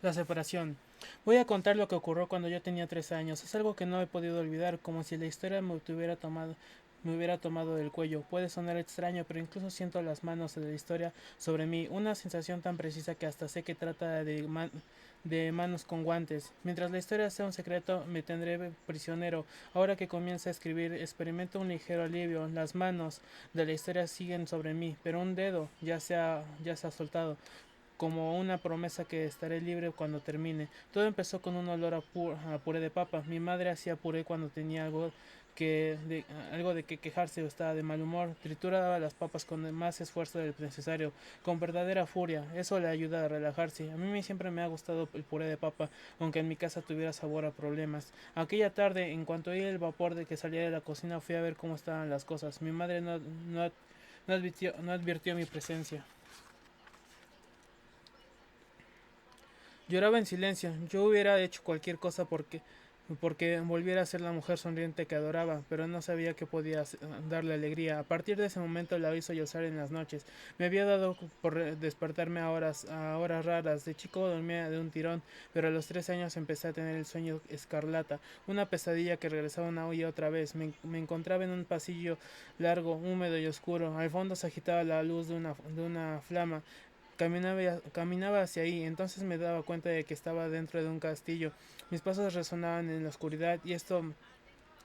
La separación. Voy a contar lo que ocurrió cuando yo tenía 13 años. Es algo que no he podido olvidar, como si la historia me hubiera tomado del cuello. Puede sonar extraño, pero incluso siento las manos de la historia sobre mí, una sensación tan precisa que hasta sé que trata de manos con guantes. Mientras la historia sea un secreto, me tendré prisionero. Ahora que comienza a escribir, experimento un ligero alivio. Las manos de la historia siguen sobre mí, pero un dedo ya se ha soltado como una promesa que estaré libre cuando termine. Todo empezó con un olor a puré de papa. Mi madre hacía puré cuando tenía algo de que quejarse o estaba de mal humor. Trituraba las papas con más esfuerzo del necesario, con verdadera furia. Eso le ayuda a relajarse. A mí siempre me ha gustado el puré de papa, aunque en mi casa tuviera sabor a problemas. Aquella tarde, en cuanto oí el vapor de que salía de la cocina, fui a ver cómo estaban las cosas. Mi madre no advirtió mi presencia. Lloraba en silencio. Yo hubiera hecho cualquier cosa porque volviera a ser la mujer sonriente que adoraba, pero no sabía que podía darle alegría. A partir de ese momento la hizo sollozar en las noches. Me había dado por despertarme a horas raras. De chico dormía de un tirón, pero a los 13 años empecé a tener el sueño escarlata, una pesadilla que regresaba una y otra vez. Me encontraba en un pasillo largo, húmedo y oscuro. Al fondo se agitaba la luz de una flama. Caminaba hacia ahí, entonces me daba cuenta de que estaba dentro de un castillo. Mis pasos resonaban en la oscuridad y esto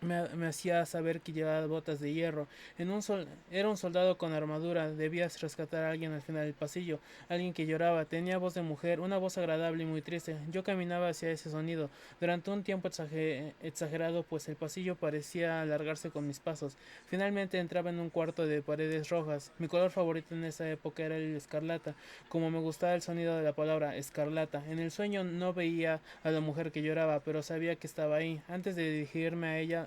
me hacía saber que llevaba botas de hierro. Era un soldado con armadura. Debías rescatar a alguien al final del pasillo. Alguien que lloraba. Tenía voz de mujer, una voz agradable y muy triste. Yo caminaba hacia ese sonido. Durante un tiempo exagerado, pues el pasillo parecía alargarse con mis pasos. Finalmente entraba en un cuarto de paredes rojas. Mi color favorito en esa época era el escarlata. Como me gustaba el sonido de la palabra escarlata. En el sueño no veía a la mujer que lloraba, pero sabía que estaba ahí. Antes de dirigirme a ella,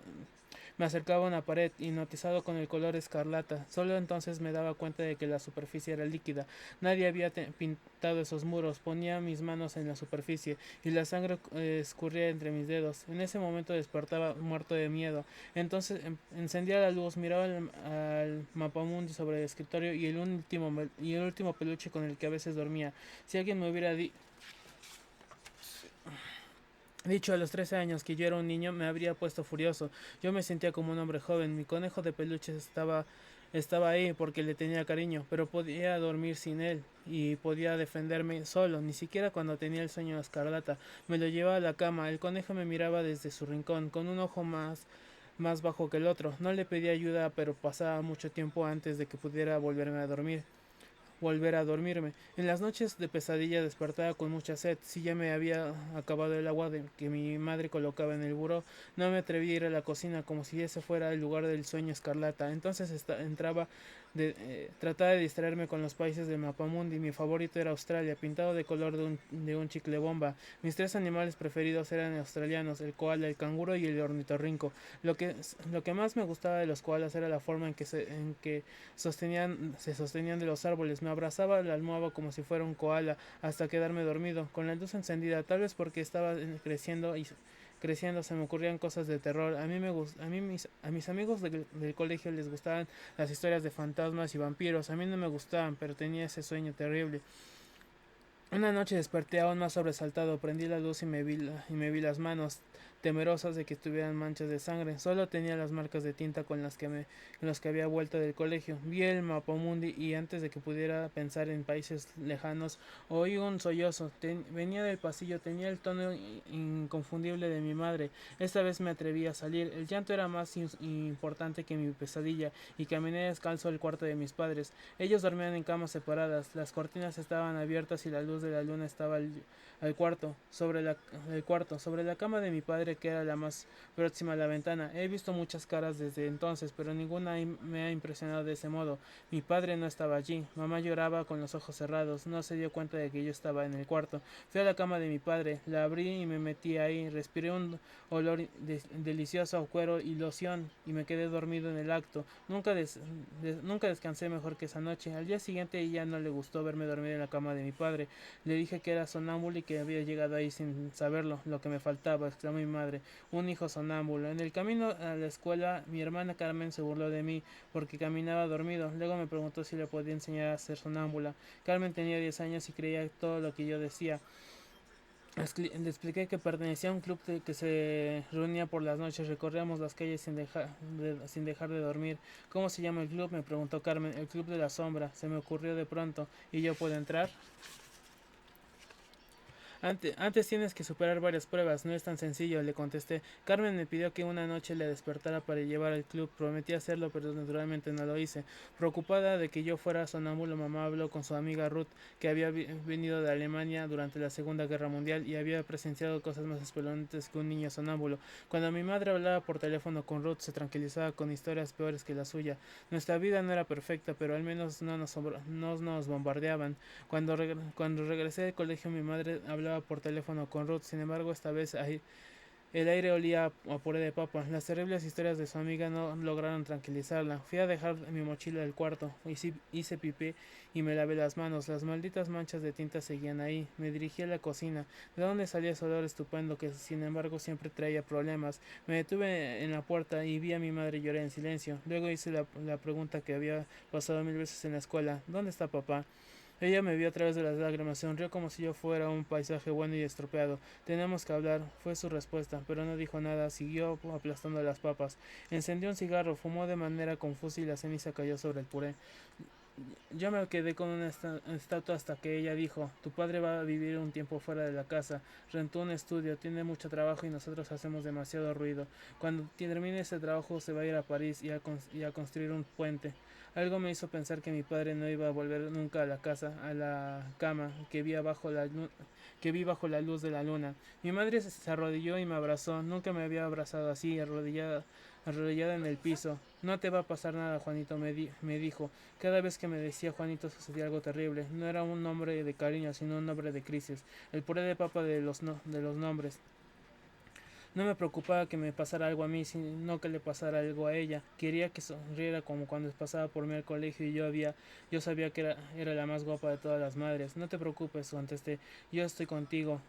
me acercaba a una pared, hipnotizado con el color escarlata. Solo entonces me daba cuenta de que la superficie era líquida. Nadie había pintado esos muros. Ponía mis manos en la superficie y la sangre escurría entre mis dedos. En ese momento despertaba muerto de miedo. Entonces encendía la luz, miraba al mapamundi sobre el escritorio y el último peluche con el que a veces dormía. Si alguien me hubiera dicho a los 13 años que yo era un niño, me habría puesto furioso. Yo me sentía como un hombre joven. Mi conejo de peluche estaba ahí porque le tenía cariño, pero podía dormir sin él y podía defenderme solo, ni siquiera cuando tenía el sueño escarlata. Me lo llevaba a la cama. El conejo me miraba desde su rincón, con un ojo más bajo que el otro. No le pedía ayuda, pero pasaba mucho tiempo antes de que pudiera volver a dormirme. En las noches de pesadilla despertaba con mucha sed. Si ya me había acabado el agua que mi madre colocaba en el buró, no me atreví a ir a la cocina como si ese fuera el lugar del sueño escarlata. Entonces trataba de distraerme con los países del mapamundi. Mi favorito era Australia, pintado de color de un chicle bomba. Mis tres animales preferidos eran australianos, el koala, el canguro y el ornitorrinco. Lo que más me gustaba de los koalas era la forma en que se sostenían de los árboles. Me abrazaba la almohada como si fuera un koala hasta quedarme dormido, con la luz encendida, tal vez porque estaba creciendo se me ocurrían cosas de terror. A mis amigos del colegio les gustaban las historias de fantasmas y vampiros. A mí no me gustaban, pero tenía ese sueño terrible. Una noche desperté aún más sobresaltado, prendí la luz y me vi las manos, temerosas de que tuvieran manchas de sangre. Solo tenía las marcas de tinta con las que había vuelto del colegio. Vi el mapamundi y antes de que pudiera pensar en países lejanos, oí un sollozo. Venía del pasillo, tenía el tono inconfundible de mi madre. Esta vez me atreví a salir. El llanto era más importante que mi pesadilla y caminé descalzo al cuarto de mis padres. Ellos dormían en camas separadas, las cortinas estaban abiertas y la luz de la luna estaba al cuarto, el cuarto, sobre la cama de mi padre que era la más próxima a la ventana. He visto muchas caras desde entonces, pero ninguna me ha impresionado de ese modo. Mi padre no estaba allí, mamá lloraba con los ojos cerrados, no se dio cuenta de que yo estaba en el cuarto. Fui a la cama de mi padre, la abrí y me metí ahí, respiré un olor delicioso a cuero y loción y me quedé dormido en el acto. Nunca descansé mejor que esa noche. Al día siguiente ella no le gustó verme dormir en la cama de mi padre. Le dije que era sonámbulo y que había llegado ahí sin saberlo. Lo que me faltaba, exclamó mi madre. Un hijo sonámbulo. En el camino a la escuela, mi hermana Carmen se burló de mí porque caminaba dormido. Luego me preguntó si le podía enseñar a ser sonámbula. Carmen tenía 10 años y creía todo lo que yo decía. Le expliqué que pertenecía a un club que se reunía por las noches. Recorríamos las calles sin dejar de dormir. ¿Cómo se llama el club?, me preguntó Carmen. El Club de la Sombra. Se me ocurrió de pronto. ¿Y yo puedo entrar? Antes tienes que superar varias pruebas, no es tan sencillo, le contesté. Carmen me pidió que una noche le despertara para llevar al club. Prometí hacerlo, pero naturalmente no lo hice. Preocupada de que yo fuera sonámbulo, mamá habló con su amiga Ruth, que había venido de Alemania durante la Segunda Guerra Mundial y había presenciado cosas más espeluznantes que un niño sonámbulo. Cuando mi madre hablaba por teléfono con Ruth, se tranquilizaba con historias peores que la suya. Nuestra vida no era perfecta, pero al menos no nos bombardeaban. Cuando regresé del colegio, mi madre hablaba por teléfono con Ruth. Sin embargo, esta vez el aire olía a puré de papa. Las terribles historias de su amiga no lograron tranquilizarla. Fui a dejar mi mochila del cuarto. Hice pipí y me lavé las manos. Las malditas manchas de tinta seguían ahí. Me dirigí a la cocina, de donde salía ese olor estupendo que, sin embargo, siempre traía problemas. Me detuve en la puerta y vi a mi madre llorar en silencio. Luego hice la pregunta que había pasado 1000 veces en la escuela. ¿Dónde está papá? Ella me vio a través de las lágrimas, sonrió como si yo fuera un paisaje bueno y estropeado. Tenemos que hablar, fue su respuesta, pero no dijo nada, siguió aplastando las papas. Encendió un cigarro, fumó de manera confusa y la ceniza cayó sobre el puré. Yo me quedé con una estatua hasta que ella dijo: tu padre va a vivir un tiempo fuera de la casa, rentó un estudio, tiene mucho trabajo y nosotros hacemos demasiado ruido. Cuando termine ese trabajo se va a ir a París y a construir un puente. Algo me hizo pensar que mi padre no iba a volver nunca a la casa, a la cama que vi bajo la luz de la luna. Mi madre se arrodilló y me abrazó. Nunca me había abrazado así, arrodillada en el piso. No te va a pasar nada, Juanito, me dijo. Cada vez que me decía Juanito sucedía algo terrible. No era un nombre de cariño, sino un nombre de crisis. El puré de papa de de los nombres. No me preocupaba que me pasara algo a mí, sino que le pasara algo a ella. Quería que sonriera como cuando pasaba por mí al colegio y yo sabía que era la más guapa de todas las madres. No te preocupes, contesté, yo estoy contigo.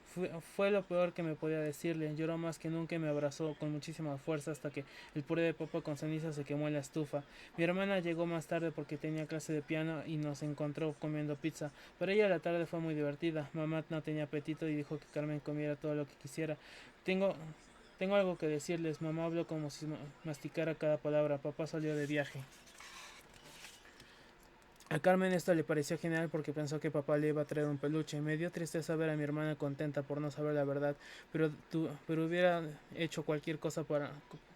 Fue lo peor que me podía decirle. Lloró más que nunca y me abrazó con muchísima fuerza hasta que el puré de papa con ceniza se quemó en la estufa. Mi hermana llegó más tarde porque tenía clase de piano y nos encontró comiendo pizza. Para ella la tarde fue muy divertida. Mamá no tenía apetito y dijo que Carmen comiera todo lo que quisiera. Tengo, tengo algo que decirles. Mamá habló como si masticara cada palabra. Papá salió de viaje. A Carmen esto le pareció genial porque pensó que papá le iba a traer un peluche. Me dio tristeza ver a mi hermana contenta por no saber la verdad, pero hubiera hecho cualquier cosa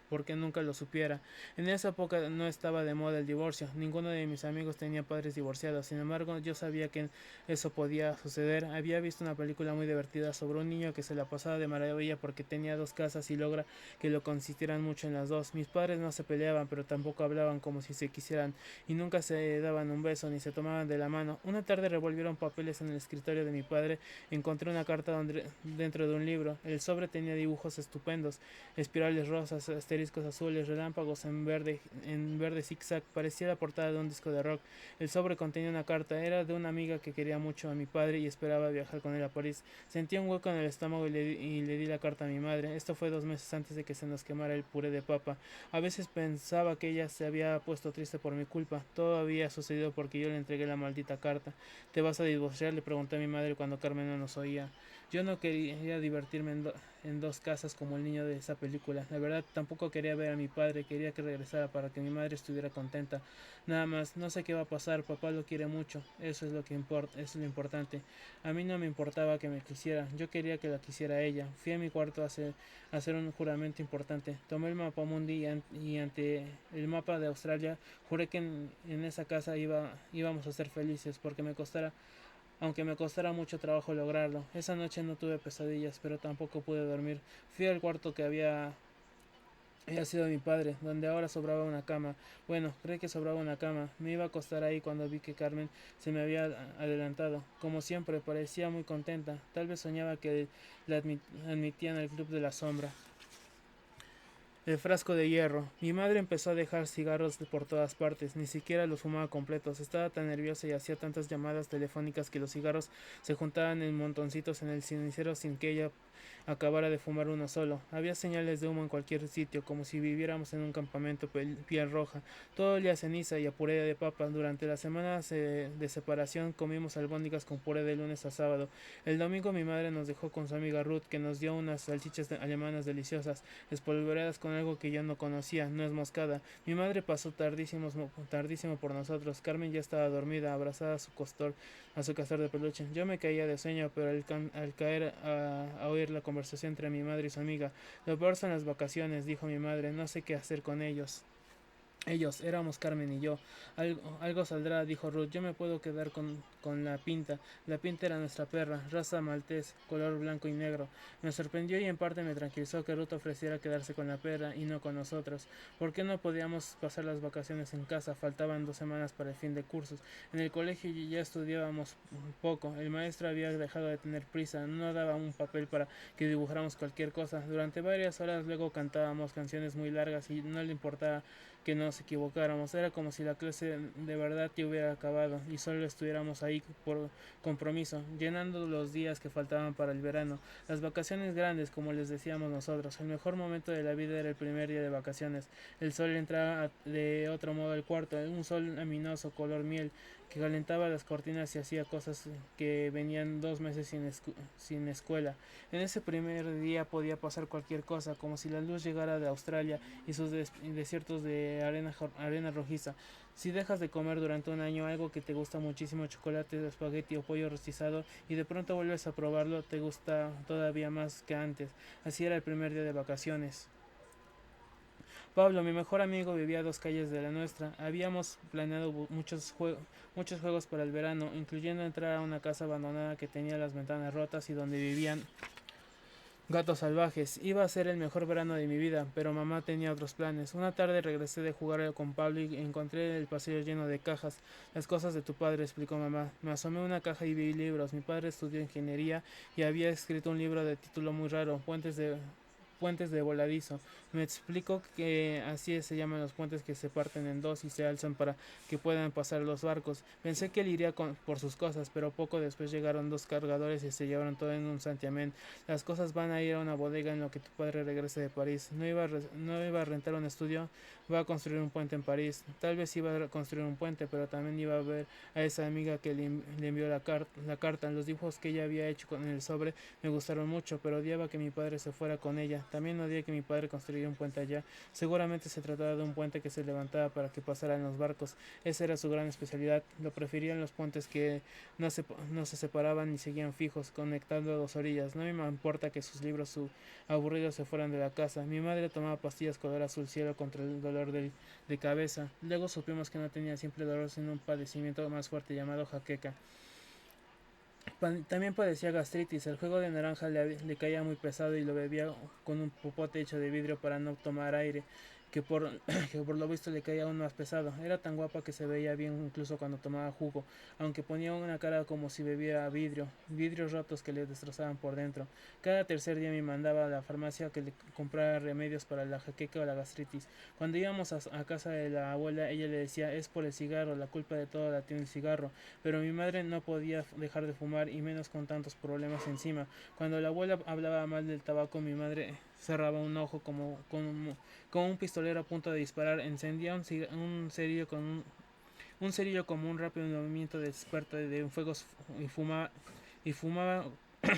porque nunca lo supiera. En esa época no estaba de moda el divorcio. Ninguno de mis amigos tenía padres divorciados. Sin embargo, yo sabía que eso podía suceder. Había visto una película muy divertida sobre un niño que se la pasaba de maravilla porque tenía dos casas y logra que lo consistieran mucho en las dos. Mis padres no se peleaban, pero tampoco hablaban como si se quisieran y nunca se daban un beso ni se tomaban de la mano. Una tarde revolvieron papeles en el escritorio de mi padre. Encontré una carta dentro de un libro. El sobre tenía dibujos estupendos, espirales rosas, asteriscos azules, relámpagos en verde zigzag. Parecía la portada de un disco de rock. El sobre contenía una carta. Era de una amiga que quería mucho a mi padre y esperaba viajar con él a París. Sentí un hueco en el estómago y le di la carta a mi madre. Esto fue 2 meses antes de que se nos quemara el puré de papa. A veces pensaba que ella se había puesto triste por mi culpa. Todo había sucedido porque yo le entregué la maldita carta. ¿Te vas a divorciar?, le pregunté a mi madre cuando Carmen no nos oía. Yo no quería divertirme en dos casas como el niño de esa película. La verdad, tampoco quería ver a mi padre. Quería que regresara para que mi madre estuviera contenta. Nada más, no sé qué va a pasar. Papá lo quiere mucho. Eso es lo que importa, eso es lo importante. A mí no me importaba que me quisiera. Yo quería que la quisiera ella. Fui a mi cuarto a hacer un juramento importante. Tomé el mapa mundi y ante el mapa de Australia juré que en esa casa íbamos a ser felices porque aunque me costara mucho trabajo lograrlo. Esa noche no tuve pesadillas, pero tampoco pude dormir. Fui al cuarto que había sido mi padre, donde ahora sobraba una cama. Bueno, creí que sobraba una cama. Me iba a acostar ahí cuando vi que Carmen se me había adelantado. Como siempre, parecía muy contenta. Tal vez soñaba que la admitían al club de la sombra. El frasco de hierro. Mi madre empezó a dejar cigarros por todas partes, ni siquiera los fumaba completos. Estaba tan nerviosa y hacía tantas llamadas telefónicas que los cigarros se juntaban en montoncitos en el cenicero sin que ella acabara de fumar uno solo. Había señales de humo en cualquier sitio, como si viviéramos en un campamento piel roja. Todo olía a ceniza y a puré de papa. Durante las semanas de separación comimos albóndigas con puré de lunes a sábado. El domingo mi madre nos dejó con su amiga Ruth, que nos dio unas salchichas alemanas deliciosas, espolvoreadas con algo que yo no conocía, nuez moscada. Mi madre pasó tardísimo por nosotros. Carmen ya estaba dormida, abrazada a su castor de peluche. Yo me caía de sueño, pero al caer a oír la conversación entre mi madre y su amiga, lo peor son las vacaciones, dijo mi madre, no sé qué hacer con ellos. Ellos, éramos Carmen y yo. Algo saldrá, dijo Ruth. Yo me puedo quedar con la Pinta. La Pinta era nuestra perra, raza maltés, color blanco y negro. Me sorprendió y en parte me tranquilizó que Ruth ofreciera quedarse con la perra y no con nosotros. ¿Por qué no podíamos pasar las vacaciones en casa? Faltaban 2 semanas para el fin de cursos. En el colegio ya estudiábamos poco. El maestro había dejado de tener prisa. No daba un papel para que dibujáramos cualquier cosa. Durante varias horas luego cantábamos canciones muy largas y no le importaba que nos equivocáramos. Era como si la clase de verdad ya hubiera acabado y solo estuviéramos ahí por compromiso, llenando los días que faltaban para el verano. Las vacaciones grandes, como les decíamos nosotros. El mejor momento de la vida era el primer día de vacaciones. El sol entraba de otro modo al cuarto, un sol aminoso, color miel, que calentaba las cortinas y hacía cosas que venían 2 meses sin escuela. En ese primer día podía pasar cualquier cosa, como si la luz llegara de Australia y sus desiertos de arena rojiza. Si dejas de comer durante un año algo que te gusta muchísimo, chocolate, espagueti o pollo rostizado, y de pronto vuelves a probarlo, te gusta todavía más que antes. Así era el primer día de vacaciones. Pablo, mi mejor amigo, vivía a 2 calles de la nuestra. Habíamos planeado muchos juegos para el verano, incluyendo entrar a una casa abandonada que tenía las ventanas rotas y donde vivían gatos salvajes. Iba a ser el mejor verano de mi vida, pero mamá tenía otros planes. Una tarde regresé de jugar con Pablo y encontré el pasillo lleno de cajas. Las cosas de tu padre, explicó mamá. Me asomé a una caja y vi libros. Mi padre estudió ingeniería y había escrito un libro de título muy raro, Puentes de voladizo. Me explicó que así se llaman los puentes que se parten en dos y se alzan para que puedan pasar los barcos. Pensé que él iría por sus cosas, pero poco después llegaron 2 cargadores y se llevaron todo en un santiamén. Las cosas van a ir a una bodega en lo que tu padre regrese de París. No iba a rentar un estudio, va a construir un puente en París. Tal vez iba a construir un puente, pero también iba a ver a esa amiga que le envió la carta. Los dibujos que ella había hecho con el sobre me gustaron mucho, pero odiaba que mi padre se fuera con ella. También odiaba que mi padre construyera un puente allá. Seguramente se trataba de un puente que se levantaba para que pasaran los barcos. Esa era su gran especialidad. Lo preferían los puentes que no se separaban ni seguían fijos, conectando dos orillas. No me importa que sus libros aburridos se fueran de la casa. Mi madre tomaba pastillas color azul cielo contra el dolor de cabeza. Luego supimos que no tenía simple dolor, sino un padecimiento más fuerte llamado jaqueca. También padecía gastritis. El jugo de naranja le caía muy pesado y lo bebía con un popote hecho de vidrio para no tomar aire, que por, que por lo visto le caía aún más pesado. Era tan guapa que se veía bien incluso cuando tomaba jugo, aunque ponía una cara como si bebiera vidrios rotos que le destrozaban por dentro. Cada tercer día me mandaba a la farmacia que le comprara remedios para la jaqueca o la gastritis. Cuando íbamos a casa de la abuela, ella le decía, es por el cigarro, la culpa de todo la tiene el cigarro. Pero mi madre no podía dejar de fumar y menos con tantos problemas encima. Cuando la abuela hablaba mal del tabaco, mi madre cerraba un ojo como un pistolero a punto de disparar. Encendía un cerillo como un rápido movimiento de experto de fuegos y fumaba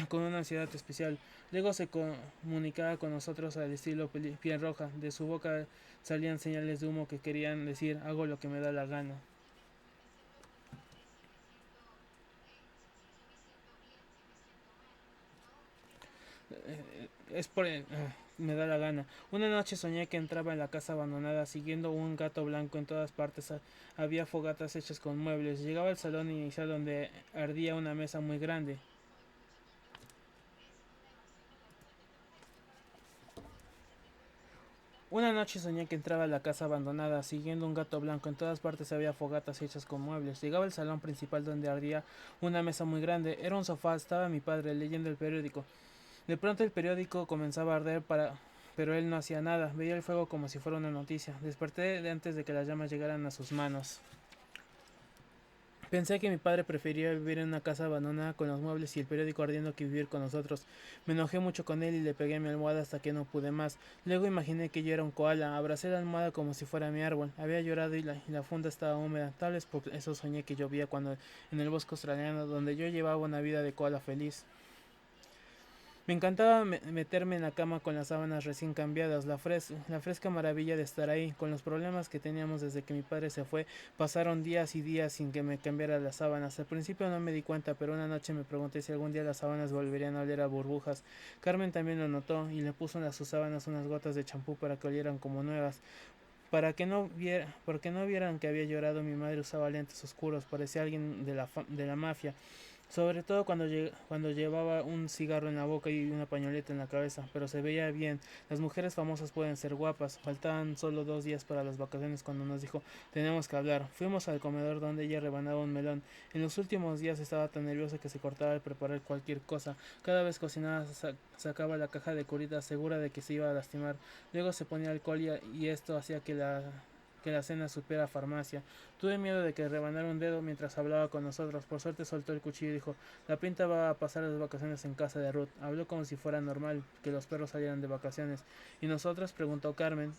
con una ansiedad especial. Luego se comunicaba con nosotros al estilo piel roja. De su boca salían señales de humo que querían decir hago lo que me da la gana. Es por me da la gana. Una noche soñé que entraba en la casa abandonada siguiendo un gato blanco en todas partes. Había fogatas hechas con muebles. Llegaba al salón inicial donde ardía una mesa muy grande. Una noche soñé que entraba a la casa abandonada siguiendo un gato blanco. En todas partes había fogatas hechas con muebles. Llegaba al salón principal donde ardía una mesa muy grande. Era un sofá. Estaba mi padre leyendo el periódico. De pronto el periódico comenzaba a arder pero él no hacía nada. Veía el fuego como si fuera una noticia. Desperté antes de que las llamas llegaran a sus manos. Pensé que mi padre prefería vivir en una casa abandonada con los muebles y el periódico ardiendo que vivir con nosotros. Me enojé mucho con él y le pegué a mi almohada hasta que no pude más. Luego imaginé que yo era un koala. Abracé la almohada como si fuera mi árbol. Había llorado y la funda estaba húmeda. Tal vez por eso soñé que llovía cuando en el bosque australiano donde yo llevaba una vida de koala feliz. Me encantaba meterme en la cama con las sábanas recién cambiadas, la fresca maravilla de estar ahí. Con los problemas que teníamos desde que mi padre se fue, pasaron días y días sin que me cambiara las sábanas. Al principio no me di cuenta, pero una noche me pregunté si algún día las sábanas volverían a oler a burbujas. Carmen también lo notó y le puso a sus sábanas unas gotas de champú para que olieran como nuevas. Porque no vieran que había llorado, mi madre usaba lentes oscuros, parecía alguien de la mafia. Sobre todo cuando llevaba un cigarro en la boca y una pañoleta en la cabeza, pero se veía bien. Las mujeres famosas pueden ser guapas. Faltaban solo 2 días para las vacaciones cuando nos dijo, tenemos que hablar. Fuimos al comedor donde ella rebanaba un melón. En los últimos días estaba tan nerviosa que se cortaba al preparar cualquier cosa. Cada vez cocinaba sacaba la caja de curitas segura de que se iba a lastimar. Luego se ponía alcohol y esto hacía que la cena supiera a farmacia. Tuve miedo de que rebanara un dedo mientras hablaba con nosotros. Por suerte soltó el cuchillo y dijo, la pinta va a pasar las vacaciones en casa de Ruth. Habló como si fuera normal que los perros salieran de vacaciones. ¿Y nosotros? Preguntó Carmen.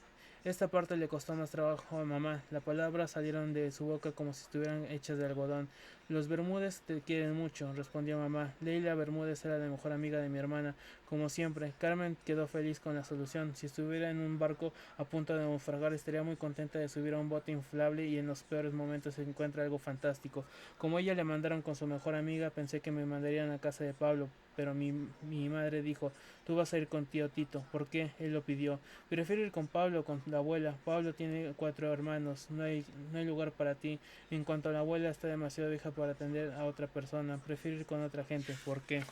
Esta parte le costó más trabajo a mamá. Las palabras salieron de su boca como si estuvieran hechas de algodón. Los Bermúdez te quieren mucho, respondió mamá. Leila Bermúdez era la mejor amiga de mi hermana, como siempre. Carmen quedó feliz con la solución. Si estuviera en un barco a punto de naufragar, estaría muy contenta de subir a un bote inflable y en los peores momentos se encuentra algo fantástico. Como ella le mandaron con su mejor amiga, pensé que me mandarían a casa de Pablo, pero mi madre dijo, tú vas a ir con tío Tito. ¿Por qué? Él lo pidió. Prefiero ir con Pablo, con la abuela. Pablo tiene 4 hermanos. No hay lugar para ti. En cuanto a la abuela, está demasiado vieja para atender a otra persona. Prefiero ir con otra gente. ¿Por qué?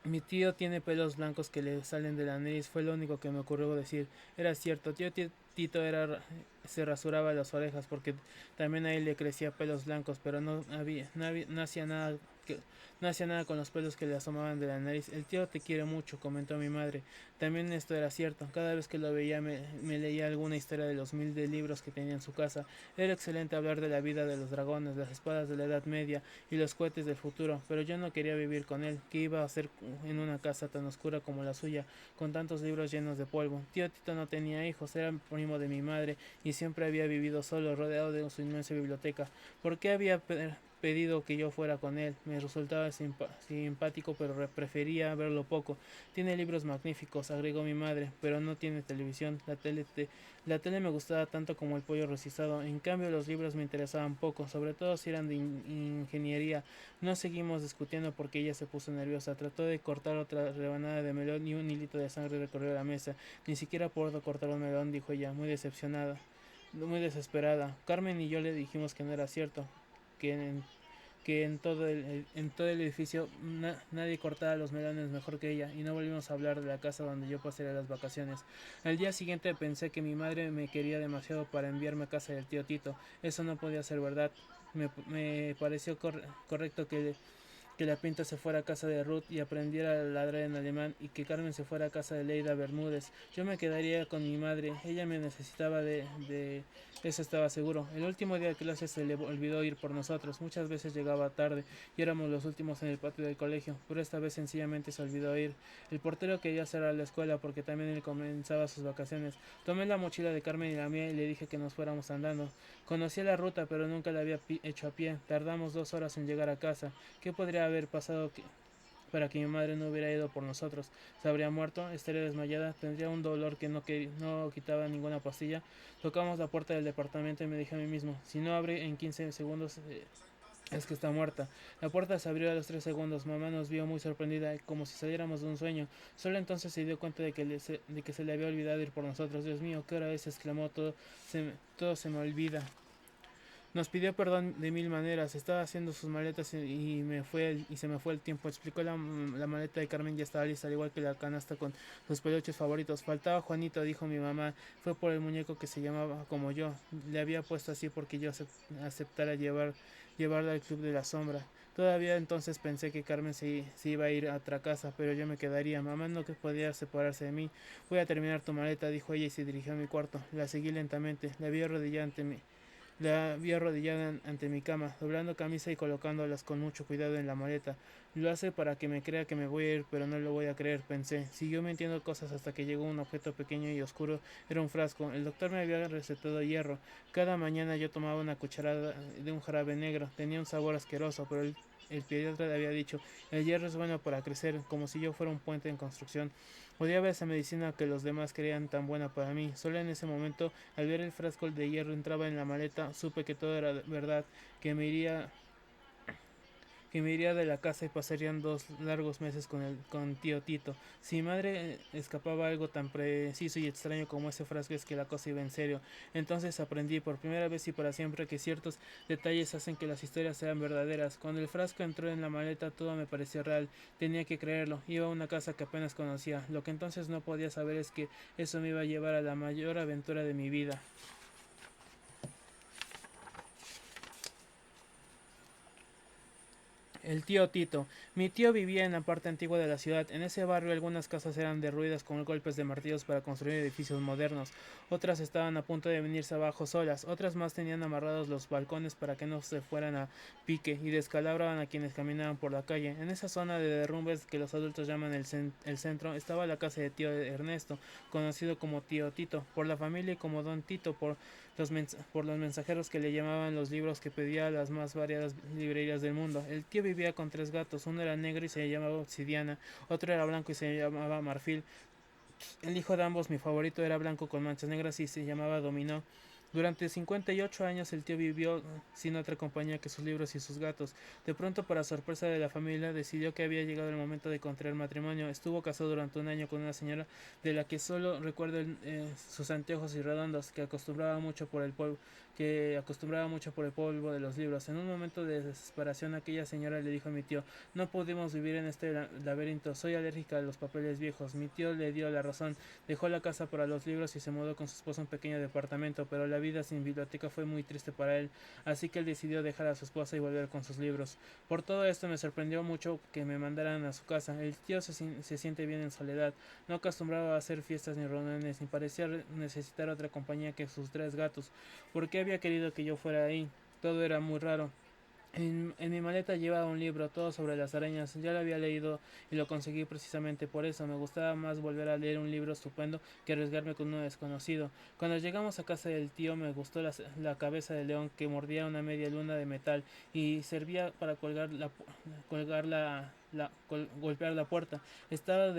Mi tío tiene pelos blancos que le salen de la nariz. Fue lo único que me ocurrió decir. Era cierto. Tito se rasuraba las orejas porque también a él le crecía pelos blancos, pero no hacía nada que, no hacía nada con los pelos que le asomaban de la nariz. El tío te quiere mucho, comentó mi madre. También esto era cierto. Cada vez que lo veía me leía alguna historia de los 1000 de libros que tenía en su casa. Era excelente hablar de la vida de los dragones, las espadas de la Edad Media y los cohetes del futuro, pero yo no quería vivir con él. ¿Qué iba a hacer en una casa tan oscura como la suya, con tantos libros llenos de polvo? Tío Tito no tenía hijos, era primo de mi madre y siempre había vivido solo, rodeado de su inmensa biblioteca. ¿Por qué había pedido que yo fuera con él? Me resultaba simpático, pero prefería verlo poco. Tiene libros magníficos, agregó mi madre, pero no tiene televisión. La tele me gustaba tanto como el pollo rostizado. En cambio, los libros me interesaban poco, sobre todo si eran de ingeniería. No seguimos discutiendo porque ella se puso nerviosa. Trató de cortar otra rebanada de melón y un hilito de sangre recorrió la mesa. Ni siquiera puedo cortar un melón, dijo ella, muy decepcionada, muy desesperada. Carmen y yo le dijimos que no era cierto, que en todo el edificio nadie cortaba los melones mejor que ella, y no volvimos a hablar de la casa donde yo pasaría las vacaciones. Al día siguiente pensé que mi madre me quería demasiado para enviarme a casa del tío Tito. Eso no podía ser verdad. Me pareció correcto que la Pinta se fuera a casa de Ruth y aprendiera a ladrar en alemán, y que Carmen se fuera a casa de Leida Bermúdez. Yo me quedaría con mi madre. Ella me necesitaba de eso, estaba seguro. El último día de clase se le olvidó ir por nosotros. Muchas veces llegaba tarde y éramos los últimos en el patio del colegio, pero esta vez sencillamente se olvidó ir. El portero quería cerrar la escuela porque también él comenzaba sus vacaciones. Tomé la mochila de Carmen y la mía y le dije que nos fuéramos andando. Conocía la ruta, pero nunca la había hecho a pie. Tardamos 2 horas en llegar a casa. ¿Qué podría haber pasado para que mi madre no hubiera ido por nosotros? ¿Se habría muerto? ¿Estaría desmayada? ¿Tendría un dolor que no quitaba ninguna pastilla? Tocamos la puerta del departamento y me dije a mí mismo, si no abre en 15 segundos, es que está muerta. La puerta se abrió a los 3 segundos. Mamá nos vio muy sorprendida, como si saliéramos de un sueño. Solo entonces se dio cuenta de que se le había olvidado ir por nosotros. Dios mío, ¿qué hora es? Exclamó. Todo se me olvida. Nos pidió perdón de 1000 maneras. Estaba haciendo sus maletas y se me fue el tiempo. Explicó la maleta de Carmen ya estaba lista, al igual que la canasta con sus peluches favoritos. Faltaba Juanito, dijo mi mamá. Fue por el muñeco que se llamaba como yo. Le había puesto así porque yo aceptara llevarla al Club de la Sombra. Todavía entonces pensé que Carmen se iba a ir a otra casa, pero yo me quedaría. Mamá no que podía separarse de mí. Voy a terminar tu maleta, dijo ella y se dirigió a mi cuarto. La seguí lentamente. La vi arrodillada ante mi cama, doblando camisa y colocándolas con mucho cuidado en la maleta. Lo hace para que me crea que me voy a ir, pero no lo voy a creer, pensé. Siguió mintiendo cosas hasta que llegó un objeto pequeño y oscuro. Era un frasco. El doctor me había recetado hierro. Cada mañana yo tomaba una cucharada de un jarabe negro. Tenía un sabor asqueroso, pero el pediatra le había dicho, el hierro es bueno para crecer, como si yo fuera un puente en construcción. Odiaba esa medicina que los demás creían tan buena para mí. Solo en ese momento, al ver el frasco de hierro entraba en la maleta, supe que todo era verdad, que me iría que me iría de la casa y pasarían 2 largos meses con tío Tito. Si mi madre escapaba algo tan preciso y extraño como ese frasco es que la cosa iba en serio. Entonces aprendí por primera vez y para siempre que ciertos detalles hacen que las historias sean verdaderas. Cuando el frasco entró en la maleta todo me pareció real. Tenía que creerlo. Iba a una casa que apenas conocía. Lo que entonces no podía saber es que eso me iba a llevar a la mayor aventura de mi vida. El tío Tito. Mi tío vivía en la parte antigua de la ciudad. En ese barrio algunas casas eran derruidas con golpes de martillos para construir edificios modernos. Otras estaban a punto de venirse abajo solas. Otras más tenían amarrados los balcones para que no se fueran a pique y descalabraban a quienes caminaban por la calle. En esa zona de derrumbes que los adultos llaman el centro estaba la casa de tío Ernesto, conocido como tío Tito, por la familia y como don Tito, por los mensajeros que le llamaban los libros que pedía a las más variadas librerías del mundo. El tío vivía con 3 gatos, uno era negro y se llamaba Obsidiana, otro era blanco y se llamaba Marfil. El hijo de ambos, mi favorito, era blanco con manchas negras y se llamaba Dominó. Durante 58 años el tío vivió sin otra compañía que sus libros y sus gatos. De pronto, para sorpresa de la familia, decidió que había llegado el momento de contraer matrimonio. Estuvo casado durante un año con una señora de la que solo recuerdo sus anteojos y redondos, que acostumbraba mucho por el polvo de los libros. En un momento de desesperación, aquella señora le dijo a mi tío, no pudimos vivir en este laberinto, soy alérgica a los papeles viejos. Mi tío le dio la razón, dejó la casa para los libros y se mudó con su esposa a un pequeño departamento, pero la vida sin biblioteca fue muy triste para él, así que él decidió dejar a su esposa y volver con sus libros. Por todo esto me sorprendió mucho que me mandaran a su casa. El tío se siente bien en soledad, no acostumbraba a hacer fiestas ni reuniones, ni parecía necesitar otra compañía que sus 3 gatos. ¿Por qué había querido que yo fuera ahí? Todo era muy raro. En mi maleta llevaba un libro, todo sobre las arañas. Ya lo había leído y lo conseguí precisamente por eso. Me gustaba más volver a leer un libro estupendo que arriesgarme con uno desconocido. Cuando llegamos a casa del tío me gustó la cabeza de león que mordía una media luna de metal y servía para golpear la puerta. Estaba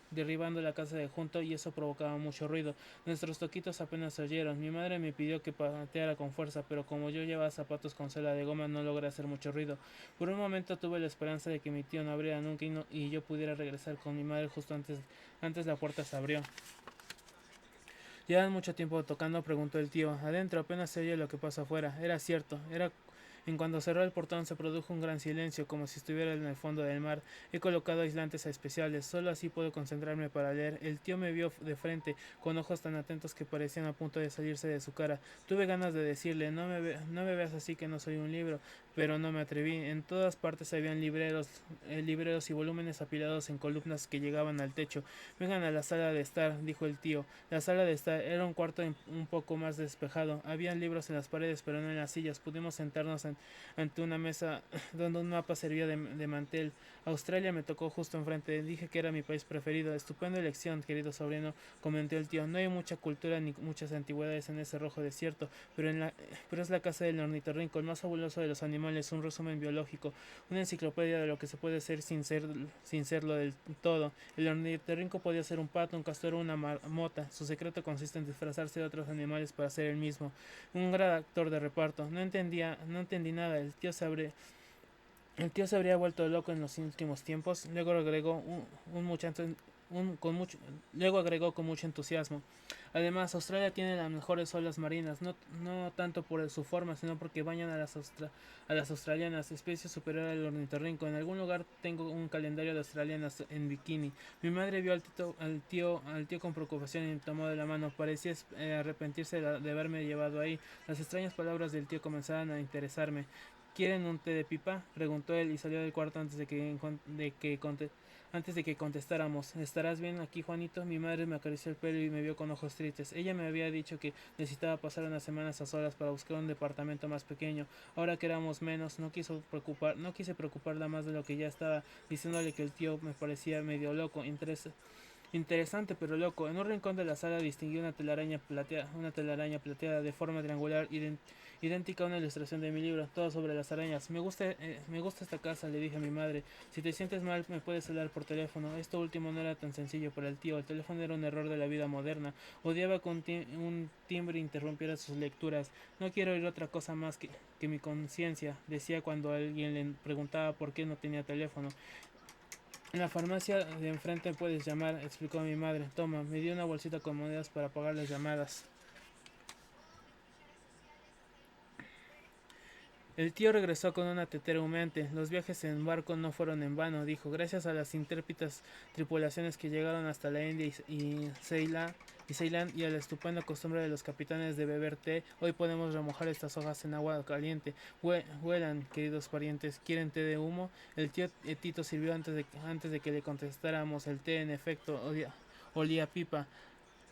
derribando la casa de junto y eso provocaba mucho ruido. Nuestros toquitos apenas se oyeron. Mi madre me pidió que pateara con fuerza, pero como yo llevaba zapatos con suela de goma no logré hacer mucho ruido. Por un momento tuve la esperanza de que mi tío no abriera nunca y yo pudiera regresar con mi madre justo antes la puerta se abrió. ¿Llevan mucho tiempo tocando?, preguntó el tío. Adentro apenas se oye lo que pasa afuera. Era cierto, era en cuanto cerró el portón se produjo un gran silencio, como si estuviera en el fondo del mar. He colocado aislantes especiales, solo así puedo concentrarme para leer. El tío me vio de frente, con ojos tan atentos que parecían a punto de salirse de su cara. Tuve ganas de decirle, no me veas así que no soy un libro, pero no me atreví. En todas partes habían libreros y volúmenes apilados en columnas que llegaban al techo. Vengan a la sala de estar, dijo el tío. La sala de estar era un cuarto un poco más despejado. Habían libros en las paredes, pero no en las sillas. Pudimos sentarnos ante una mesa donde un mapa servía de mantel. Australia me tocó justo enfrente. Dije que era mi país preferido. Estupenda elección, querido sobrino, comentó el tío. No hay mucha cultura ni muchas antigüedades en ese rojo desierto, pero es la casa del ornitorrinco, el más fabuloso de los animales, un resumen biológico, una enciclopedia de lo que se puede ser sin serlo del todo. El ornitorrinco podía ser un pato, un castor o una marmota. Su secreto consiste en disfrazarse de otros animales para ser el mismo. Un gran actor de reparto. No entendí nada. El tío se habría vuelto loco en los últimos tiempos. Luego agregó con mucho entusiasmo. Además, Australia tiene las mejores olas marinas, no tanto por su forma, sino porque bañan a las australianas, especie superior al ornitorrinco. En algún lugar tengo un calendario de australianas en bikini. Mi madre vio al tío con preocupación y me tomó de la mano. Parecía arrepentirse de haberme llevado ahí. Las extrañas palabras del tío comenzaban a interesarme. ¿Quieren un té de pipa?, preguntó él y salió del cuarto antes de que contestáramos. ¿Estarás bien aquí, Juanito? Mi madre me acarició el pelo y me vio con ojos tristes. Ella me había dicho que necesitaba pasar unas semanas a solas para buscar un departamento más pequeño. Ahora que éramos menos, no quise preocuparla más de lo que ya estaba, diciéndole que el tío me parecía medio loco, interesante pero loco. En un rincón de la sala distinguí una telaraña plateada de forma triangular, idéntica a una ilustración de mi libro, todo sobre las arañas. Me gusta esta casa, le dije a mi madre. Si te sientes mal, me puedes hablar por teléfono. Esto último no era tan sencillo para el tío. El teléfono era un error de la vida moderna. Odiaba que un timbre interrumpiera sus lecturas. No quiero oír otra cosa más que mi conciencia, decía cuando alguien le preguntaba por qué no tenía teléfono. En la farmacia de enfrente puedes llamar, explicó mi madre. Toma, me dio una bolsita con monedas para pagar las llamadas. El tío regresó con una tetera humeante. Los viajes en barco no fueron en vano, dijo. Gracias a las intrépidas tripulaciones que llegaron hasta la India Ceilán y a la estupenda costumbre de los capitanes de beber té, hoy podemos remojar estas hojas en agua caliente. Huelan, queridos parientes, ¿quieren té de humo? El tío Tito sirvió antes de que le contestáramos. El té, en efecto, olía a pipa.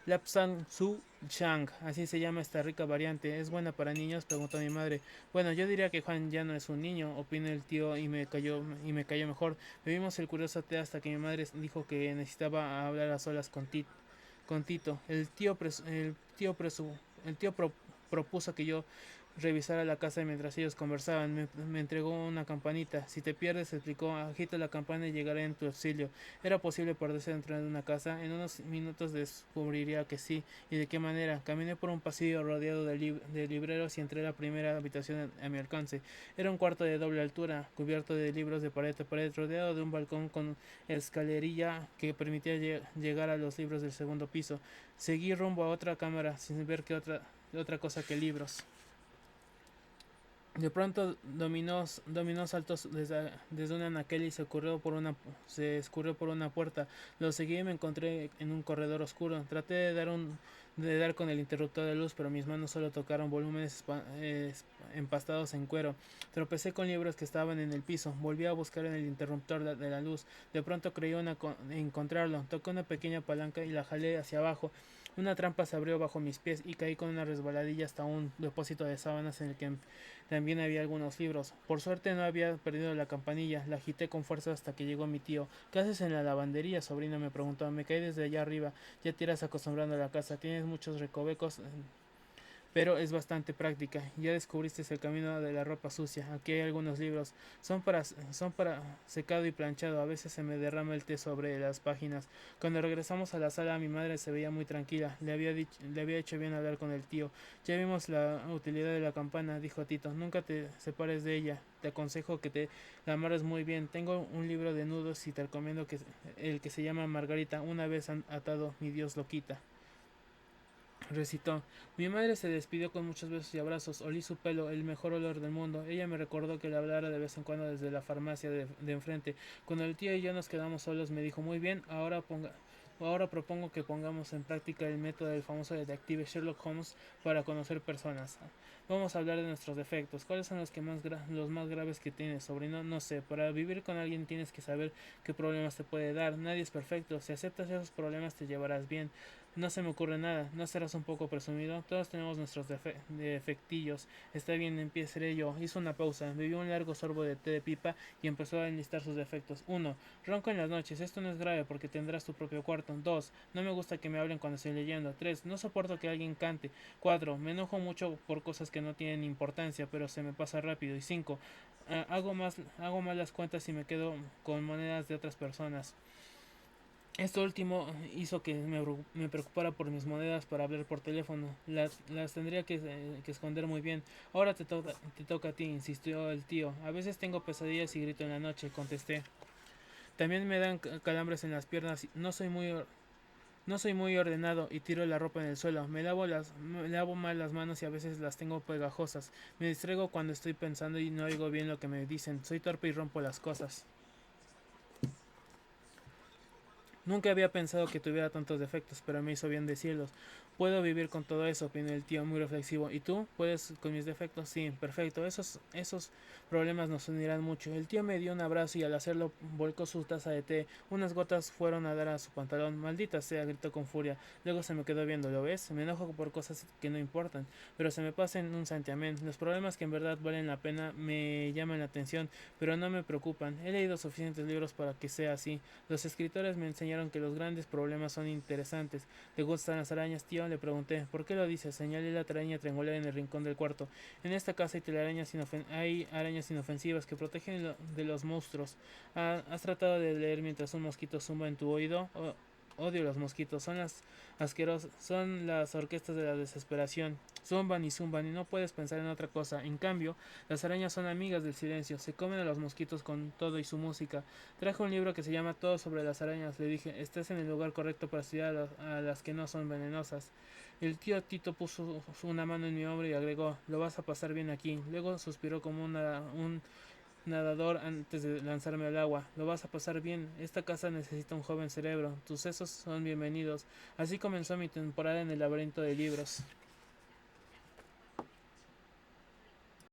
Lapsang Su Chang, así se llama esta rica variante. ¿Es buena para niños?, preguntó mi madre. Bueno, yo diría que Juan ya no es un niño, opinó el tío y me cayó mejor. Bebimos el curioso té hasta que mi madre dijo que necesitaba hablar a solas con Tito. El tío propuso que yo revisara la casa mientras ellos conversaban. Me entregó una campanita. Si te pierdes, explicó, agita la campana y llegaré en tu auxilio. ¿Era posible perderse dentro de una casa? En unos minutos descubriría que sí. ¿Y de qué manera? Caminé por un pasillo rodeado de libreros y entré a la primera habitación a mi alcance. Era un cuarto de doble altura, cubierto de libros de pared a pared, rodeado de un balcón con escalerilla que permitía llegar a los libros del segundo piso. Seguí rumbo a otra cámara sin ver que otra cosa que libros. De pronto dominó saltos desde un anaquel y se escurrió por una puerta. Lo seguí y me encontré en un corredor oscuro. Traté de dar con el interruptor de luz, pero mis manos solo tocaron volúmenes empastados en cuero. Tropecé con libros que estaban en el piso. Volví a buscar en el interruptor de la luz. De pronto creí encontrarlo. Toqué una pequeña palanca y la jalé hacia abajo. Una trampa se abrió bajo mis pies y caí con una resbaladilla hasta un depósito de sábanas en el que también había algunos libros. Por suerte no había perdido la campanilla. La agité con fuerza hasta que llegó mi tío. ¿Qué haces en la lavandería, sobrino?, me preguntó. Me caí desde allá arriba. Ya te irás acostumbrando a la casa. Tienes muchos recovecos, pero es bastante práctica. Ya descubriste el camino de la ropa sucia. Aquí hay algunos libros. Son para secado y planchado. A veces se me derrama el té sobre las páginas. Cuando regresamos a la sala, mi madre se veía muy tranquila. Le había hecho bien hablar con el tío. Ya vimos la utilidad de la campana, dijo Tito. Nunca te separes de ella. Te aconsejo que te la amarres muy bien. Tengo un libro de nudos y te recomiendo el que se llama Margarita. Una vez atado, mi Dios lo quita. Recitó. Mi madre se despidió con muchos besos y abrazos. Olí su pelo, el mejor olor del mundo. Ella me recordó que le hablara de vez en cuando desde la farmacia de enfrente. Cuando el tío y yo nos quedamos solos, me dijo: muy bien, ahora propongo que pongamos en práctica el método del famoso detective Sherlock Holmes para conocer personas. Vamos a hablar de nuestros defectos. ¿Cuáles son los más graves que tienes, sobrino? No sé. Para vivir con alguien tienes que saber qué problemas te puede dar. Nadie es perfecto. Si aceptas esos problemas te llevarás bien. No se me ocurre nada. ¿No serás un poco presumido? Todos tenemos nuestros defectillos. Está bien, empezaré yo. Hizo una pausa. Bebió un largo sorbo de té de pipa y empezó a enlistar sus defectos. 1. Ronco en las noches. Esto no es grave porque tendrás tu propio cuarto. 2. No me gusta que me hablen cuando estoy leyendo. 3. No soporto que alguien cante. 4. Me enojo mucho por cosas que no tienen importancia, pero se me pasa rápido. Y 5. Hago mal las cuentas y me quedo con monedas de otras personas. Esto último hizo que me preocupara por mis monedas para hablar por teléfono. Las tendría que esconder muy bien. Ahora te toca a ti, insistió el tío. A veces tengo pesadillas y grito en la noche, contesté. También me dan calambres en las piernas. No soy muy ordenado y tiro la ropa en el suelo. Me lavo mal las manos y a veces las tengo pegajosas. Me distraigo cuando estoy pensando y no oigo bien lo que me dicen. Soy torpe y rompo las cosas. Nunca había pensado que tuviera tantos defectos, pero me hizo bien decirlos. Puedo vivir con todo eso, opinó el tío muy reflexivo. ¿Y tú? ¿Puedes con mis defectos? Sí, perfecto. Esos problemas nos unirán mucho. El tío me dio un abrazo y al hacerlo volcó su taza de té. Unas gotas fueron a dar a su pantalón. Maldita sea, gritó con furia. Luego se me quedó viendo. ¿Lo ves? Me enojo por cosas que no importan, pero se me pasa en un santiamén. Los problemas que en verdad valen la pena me llaman la atención, pero no me preocupan. He leído suficientes libros para que sea así. Los escritores me enseñaron que los grandes problemas son interesantes. ¿Te gustan las arañas, tío? Le pregunté. ¿Por qué lo dices? Señalé la telaraña triangular en el rincón del cuarto. En esta casa hay arañas inofensivas que protegen de los monstruos. ¿Has tratado de leer mientras un mosquito zumba en tu oído? Odio los mosquitos, son las asquerosas, son las orquestas de la desesperación. Zumban y no puedes pensar en otra cosa. En cambio, las arañas son amigas del silencio, se comen a los mosquitos con todo y su música. Traje un libro que se llama Todo sobre las arañas. Le dije, estás en el lugar correcto para estudiar a las que no son venenosas. El tío Tito puso una mano en mi hombro y agregó, lo vas a pasar bien aquí. Luego suspiró como un nadador antes de lanzarme al agua. Lo vas a pasar bien. Esta casa necesita un joven cerebro. Tus sesos son bienvenidos. Así comenzó mi temporada en el laberinto de libros.